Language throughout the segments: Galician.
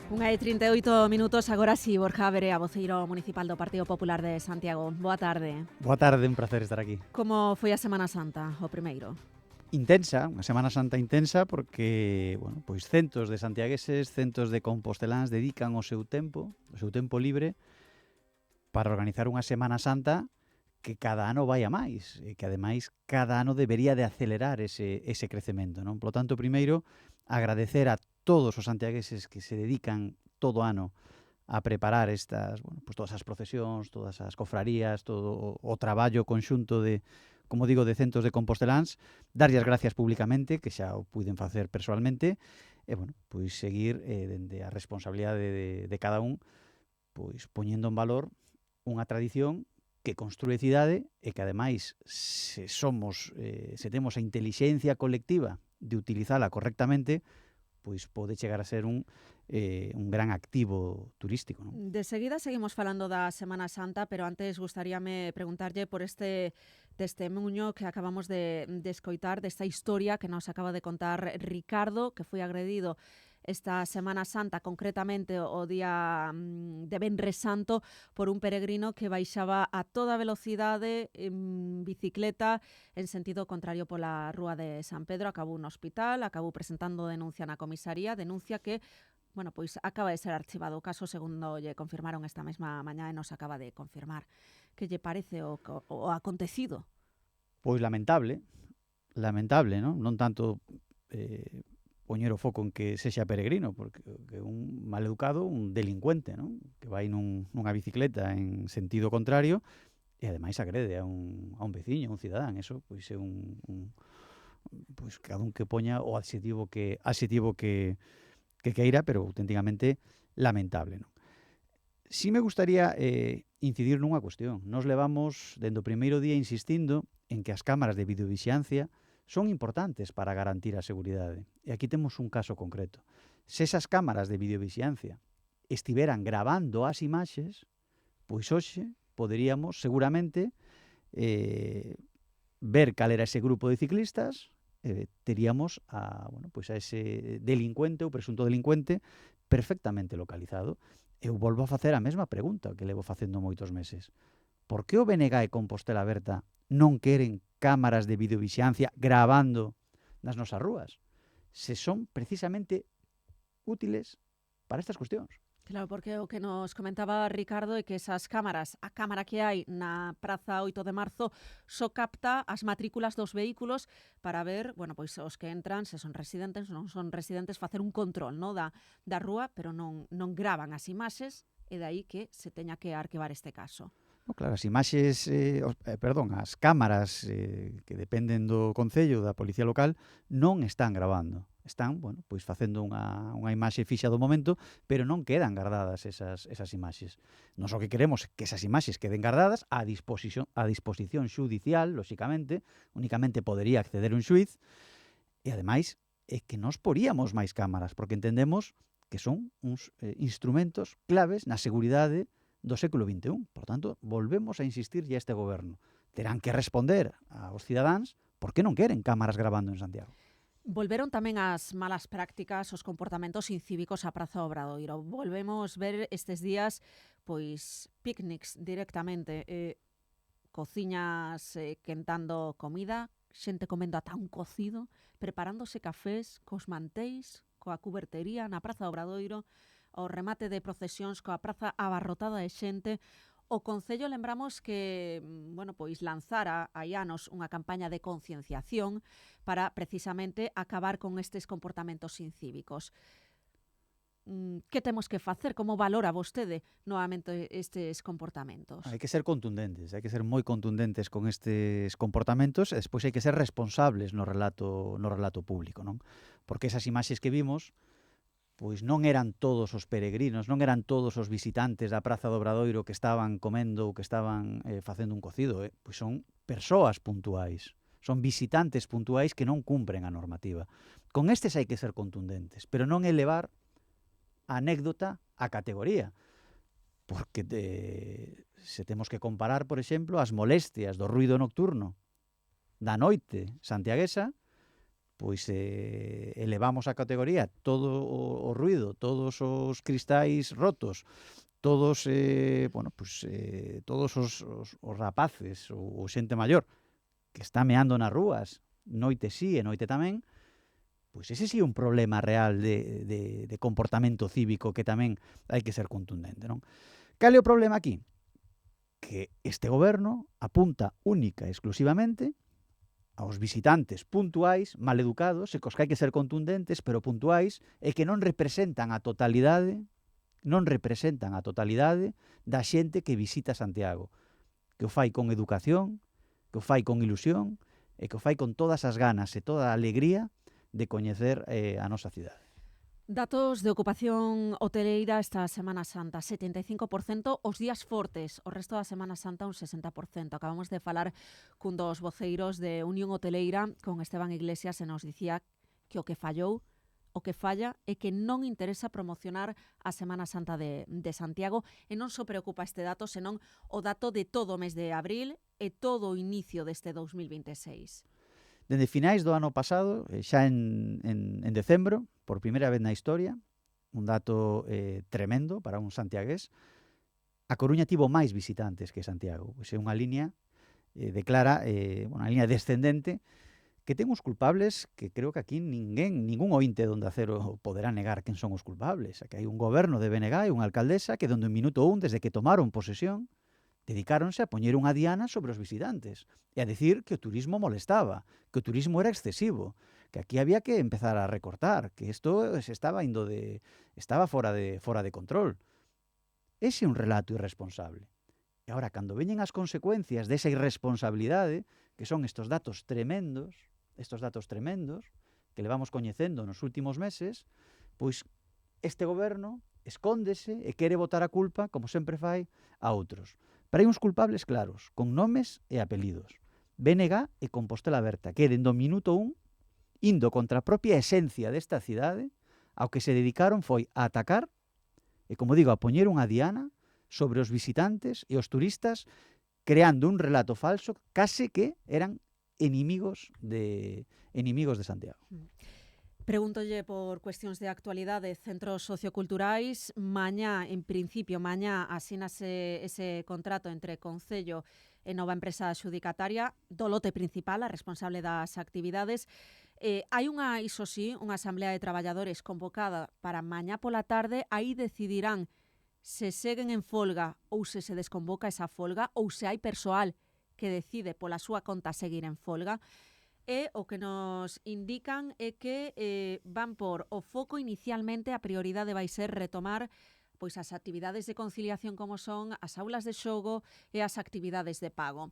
1:38, agora sí, Borja Verea, voceiro municipal do Partido Popular de Santiago. Boa tarde. Boa tarde, un placer estar aquí. Como foi a Semana Santa, o primeiro? Intensa, unha Semana Santa intensa porque, bueno, pois centos de santiagueses, centos de composteláns dedican o seu tempo libre para organizar unha Semana Santa que cada ano vai a máis e que ademais cada ano debería de acelerar ese crecemento, non? Por lo tanto, primeiro, agradecer a todos os santiagueses que se dedican todo o ano a preparar estas, bueno, pues todas as procesións, todas as cofrarías, todo o traballo conxunto de, como digo, de centos de composteláns, darlle as gracias públicamente, que xa o puiden facer persoalmente, e, bueno, pois seguir dende a responsabilidade de cada un, pois poñendo en valor unha tradición que construe cidade e que, ademais, se temos a intelixencia colectiva de utilizala correctamente, pois pode chegar a ser un gran activo turístico, non? De seguida seguimos falando da Semana Santa, pero antes gustaríame preguntarlle por este testemunho que acabamos de escoitar, desta historia que nos acaba de contar Ricardo, que foi agredido esta Semana Santa, concretamente o día de Venres Santo, por un peregrino que baixaba a toda velocidade en bicicleta en sentido contrario pola rúa de San Pedro. Acabou no hospital, acabou presentando denuncia na comisaría, denuncia que pois acaba de ser archivado o caso, segundo lle confirmaron esta mesma mañá e nos acaba de confirmar. Que lle parece o acontecido? Pois lamentable, non? Non tanto poñer o foco en que sexa peregrino, porque que un maleducado, un delincuente, non? Que vai nunha bicicleta en sentido contrario e ademais agrede a un veciño, a un cidadán. Eso pois é pois cada un que poña o adxetivo que queira, pero auténticamente lamentable, non? Si me gustaría incidir nunha cuestión. Nos levamos, dende o primeiro día, insistindo en que as cámaras de videovixiancia son importantes para garantir a seguridade. E aquí temos un caso concreto. Se esas cámaras de videovixiancia estiveran gravando as imaxes, pois hoxe poderíamos seguramente ver cal era ese grupo de ciclistas, teríamos a ese delincuente ou presunto delincuente perfectamente localizado. Eu volvo a facer a mesma pregunta que levo facendo moitos meses. Por que o BNG e Compostela Berta non queren cámaras de videovixiancia gravando nas nosas rúas? Se son precisamente útiles para estas cuestións. Claro, porque o que nos comentaba Ricardo é que esas cámaras, a cámara que hai na Praza 8 de Marzo, só capta as matrículas dos vehículos para ver, pois os que entran, se son residentes, non son residentes, facer un control, no, da rúa, pero non gravan as imaxes, e dai que se teña que arquivar este caso. Claro, as imaxes, as cámaras que dependen do Concello, da Policía Local, non están gravando. Están, pois facendo unha imaxe fixa do momento, pero non quedan gardadas esas imaxes. Nós o que queremos é que esas imaxes queden gardadas a disposición xudicial, lóxicamente, únicamente podería acceder un xuiz, e ademais é que nós poríamos máis cámaras, porque entendemos que son uns instrumentos claves na seguridade do século XXI. Por tanto, volvemos a insistirlle a este goberno. Terán que responder aos cidadáns por que non queren cámaras gravando en Santiago. Volveron tamén as malas prácticas, os comportamentos incívicos á Praza Obradoiro. Volvemos ver estes días pois picnics directamente, cociñas quentando comida, xente comendo ata un cocido, preparándose cafés cos manteis, coa cubertería na Praza Obradoiro, o remate de procesións coa praza abarrotada de xente. O Concello, lembramos que, pois lanzara hai anos unha campaña de concienciación para precisamente acabar con estes comportamentos incívicos. Que temos que facer? Como valora vostede novamente estes comportamentos? Hai que ser contundentes, hai que ser moi contundentes con estes comportamentos e despois hai que ser responsables no relato público, non? Porque esas imaxes que vimos pois non eran todos os peregrinos, non eran todos os visitantes da Praza do Obradoiro que estaban comendo ou que estaban facendo un cocido, pois son persoas puntuais, son visitantes puntuais que non cumpren a normativa. Con estes hai que ser contundentes, pero non elevar a anécdota a categoría, porque se temos que comparar, por exemplo, as molestias do ruido nocturno da noite santiaguesa pois elevamos a categoría todo o ruido, todos os cristais rotos, todos todos os rapaces ou xente maior que está meando nas rúas, noite sí e noite tamén, pois ese sí é un problema real de comportamento cívico que tamén hai que ser contundente, non? Cal é o problema aquí? Que este goberno apunta única e exclusivamente aos visitantes puntuais, maleducados, e cos que hai que ser contundentes, pero puntuais, e que non representan a totalidade da xente que visita Santiago, que o fai con educación, que o fai con ilusión, e que o fai con todas as ganas e toda a alegría de coñecer a nosa cidade. Datos de ocupación hoteleira esta Semana Santa, 75% os días fortes, o resto da Semana Santa un 60%. Acabamos de falar cun dos voceiros de Unión Hoteleira, con Esteban Iglesias, e nos dicía que o que fallou, o que falla é que non interesa promocionar a Semana Santa de Santiago, e non só preocupa este dato, senón o dato de todo o mes de abril e todo o inicio deste 2026. Dende finais do ano pasado, xa en decembro, por primeira vez na historia, un dato tremendo para un santiagués, a Coruña tivo máis visitantes que Santiago. Pois é unha liña declara, unha liña descendente, que ten uns culpables que creo que aquí ningún ointe de Onda Cero poderá negar quen son os culpables. Que hai un goberno de BNG e unha alcaldesa que donde o minuto 1, desde que tomaron posesión, dedicáronse a poñer unha diana sobre os visitantes e a decir que o turismo molestaba, que o turismo era excesivo, que aquí había que empezar a recortar, que isto se estaba fora de control. Ese é un relato irresponsable. E agora, cando veñen as consecuencias desa irresponsabilidade, que son estos datos tremendos que levamos coñecendo nos últimos meses, pois este goberno escóndese e quere botar a culpa, como sempre fai, a outros. Pero hai uns culpables claros, con nomes e apelidos. BNG e Compostela Berta, que dende o minuto 1, indo contra a propia esencia desta cidade, ao que se dedicaron foi a atacar e, como digo, a poñer unha diana sobre os visitantes e os turistas, creando un relato falso, case que eran enemigos de Santiago. Pregúntolle por cuestións de actualidade, centros socioculturais. Mañá, en principio, asínase ese contrato entre Concello e nova empresa adxudicataria do lote principal, a responsable das actividades. Hai iso sí, unha asamblea de traballadores convocada para mañá pola tarde. Aí decidirán se seguen en folga ou se desconvoca esa folga, ou se hai persoal que decide pola súa conta seguir en folga. E o que nos indican é que van por o foco inicialmente, a prioridade vai ser retomar pois as actividades de conciliación como son as aulas de xogo e as actividades de pago.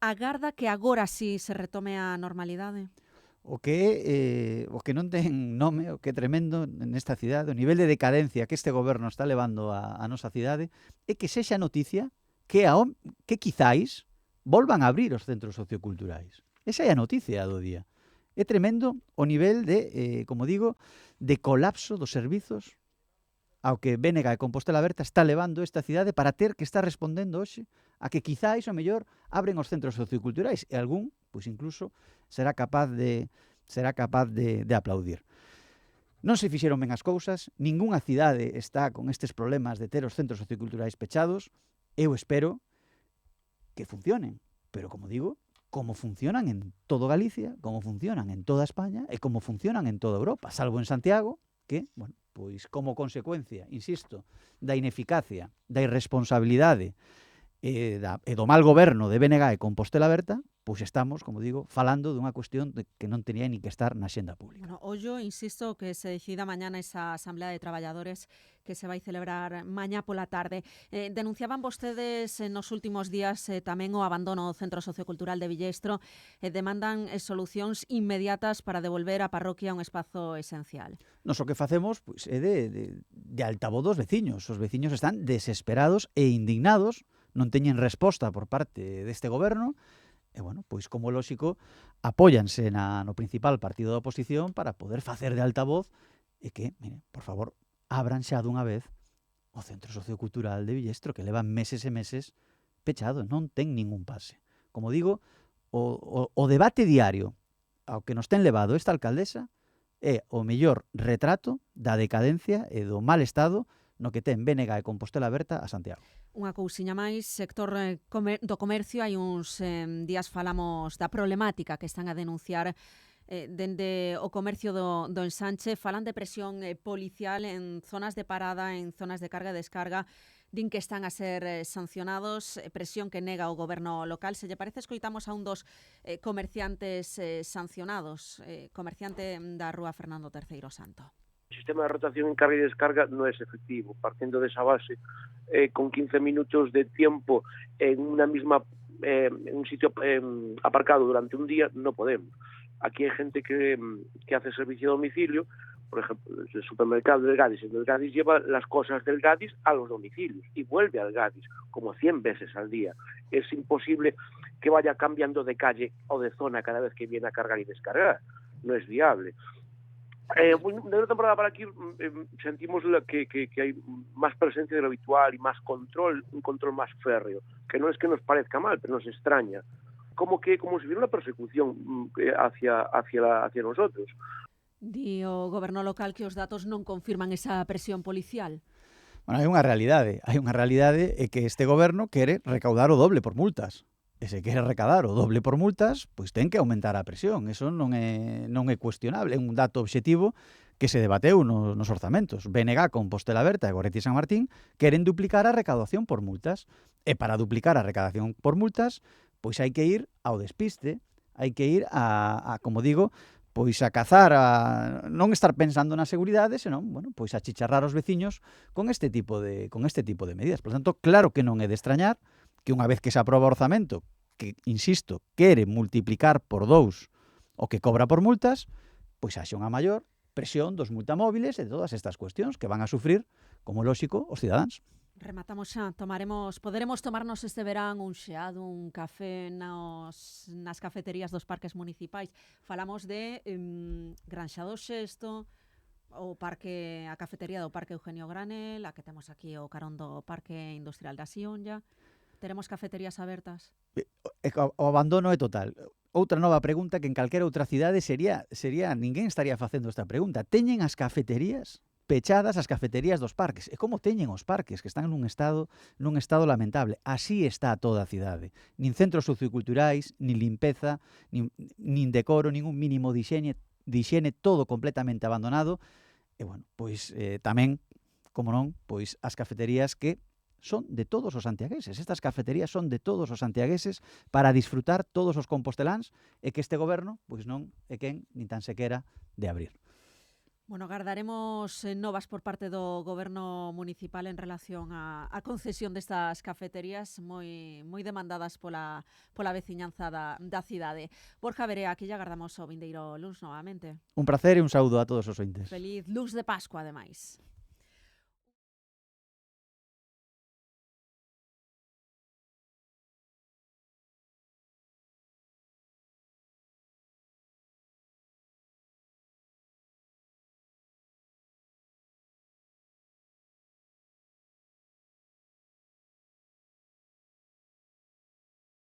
Agarda que agora sí se retome a normalidade? O que non ten nome, o que é tremendo nesta cidade, o nivel de decadencia que este goberno está levando a nosa cidade, é que sexa noticia que quizáis volvan a abrir os centros socioculturais. Esa é a noticia do día. É tremendo o nivel de, como digo, de colapso dos servizos ao que BNG e Compostela Berta está levando esta cidade para ter que estar respondendo hoxe a que quizáis, o mellor, abren os centros socioculturais e algún, pois incluso, será capaz de aplaudir. Non se fixeron ben as cousas, ningunha cidade está con estes problemas de ter os centros socioculturais pechados. Eu espero que funcionen, pero como digo, como funcionan en todo Galicia, como funcionan en toda España e como funcionan en toda Europa, salvo en Santiago, que, bueno, pois como consecuencia, insisto, da ineficacia, da irresponsabilidade e do mal goberno de BNG e Compostela Berta, pois estamos, como digo, falando dunha cuestión que non tenía ni que estar na xenda pública. Bueno, ollo, insisto, que se decida mañana esa asamblea de traballadores que se vai celebrar mañá pola tarde. Denunciaban vostedes nos últimos días tamén o abandono do Centro Sociocultural de Villestro, demandan solucións inmediatas para devolver a parroquia un espazo esencial. Nos o que facemos pois, é de altavoz dos veciños. Os veciños están desesperados e indignados, non teñen resposta por parte deste goberno. E, bueno, pois como lóxico, apóianse no principal partido da oposición para poder facer de altavoz e que, mire, por favor, abran xa dunha vez o Centro Sociocultural de Villestro, que leva meses e meses pechado, non ten ningún pase. Como digo, o debate diario ao que nos ten levado esta alcaldesa é o mellor retrato da decadencia e do mal estado no que ten BNG e Compostela Aberta a Santiago. Unha cousiña máis, sector do comercio, hai uns días falamos da problemática que están a denunciar dende o comercio do ensanche. Falan de presión policial en zonas de parada, en zonas de carga e descarga. Din que están a ser sancionados, presión que nega o goberno local. Se lle parece, escoitamos a un dos comerciantes sancionados, comerciante da rúa Fernando III Santo. El sistema de rotación en carga y descarga no es efectivo. Partiendo de esa base, con 15 minutos de tiempo en una misma en un sitio aparcado durante un día, no podemos. Aquí hay gente que hace servicio a domicilio, por ejemplo, el supermercado del Gadis. El Gadis lleva las cosas del Gadis a los domicilios y vuelve al Gadis como 100 veces al día. Es imposible que vaya cambiando de calle o de zona cada vez que viene a cargar y descargar. No es viable. De una temporada para aquí sentimos que hay más presencia de lo habitual y más control, un control más férreo, que no es que nos parezca mal, pero nos extraña. Como si hubiera una persecución hacia nosotros. Di o goberno local que os datos non confirman esa presión policial. Bueno, hai unha realidade é que este goberno quere recaudar o doble por multas. E se quere recaudar o doble por multas, pois ten que aumentar a presión. Eso non é cuestionable, é un dato obxectivo que se debateu nos orzamentos. BNG, Compostela Aberta e Gorriti San Martín queren duplicar a recaudación por multas. E para duplicar a recaudación por multas, pois hai que ir ao despiste, hai que ir como digo, pois a cazar, a non estar pensando na seguridade, senón, bueno, pois a chicharrar os veciños con este tipo de medidas. Por tanto, claro que non é de extrañar que unha vez que se aproba o orzamento, que, insisto, quere multiplicar por 2 o que cobra por multas, pois haxe unha maior presión dos multamóviles e de todas estas cuestións que van a sufrir, como lóxico, os cidadáns. Rematamos xa, poderemos tomarnos este verán un xeado, un café nas cafeterías dos parques municipais. Falamos de Granxa do Xesto, a cafetería do Parque Eugenio Granel, a que temos aquí o carón do Parque Industrial da Sionlla. Teremos cafeterías abertas? O abandono é total. Outra nova pregunta que en calquera outra cidade sería ninguén estaría facendo esta pregunta. Teñen as cafeterías pechadas, as cafeterías dos parques? E como teñen os parques, que están nun estado lamentable? Así está toda a cidade. Nin centros socioculturais, nin limpeza, nin decoro, nin un mínimo de higiene, todo completamente abandonado. E, bueno, pois tamén, como non, pois as cafeterías que son de todos os santiagueses. Estas cafeterías son de todos os santiagueses para disfrutar todos os composteláns e que este goberno pois non é quen nin tan sequera de abrir. Bueno, agardaremos novas por parte do goberno municipal en relación á concesión destas cafeterías moi demandadas pola veciñanza da cidade. Borja Verea, aquí lle agardamos o vindeiro luns novamente. Un placer e un saúdo a todos os ointes. Feliz luz de Pascua, ademais.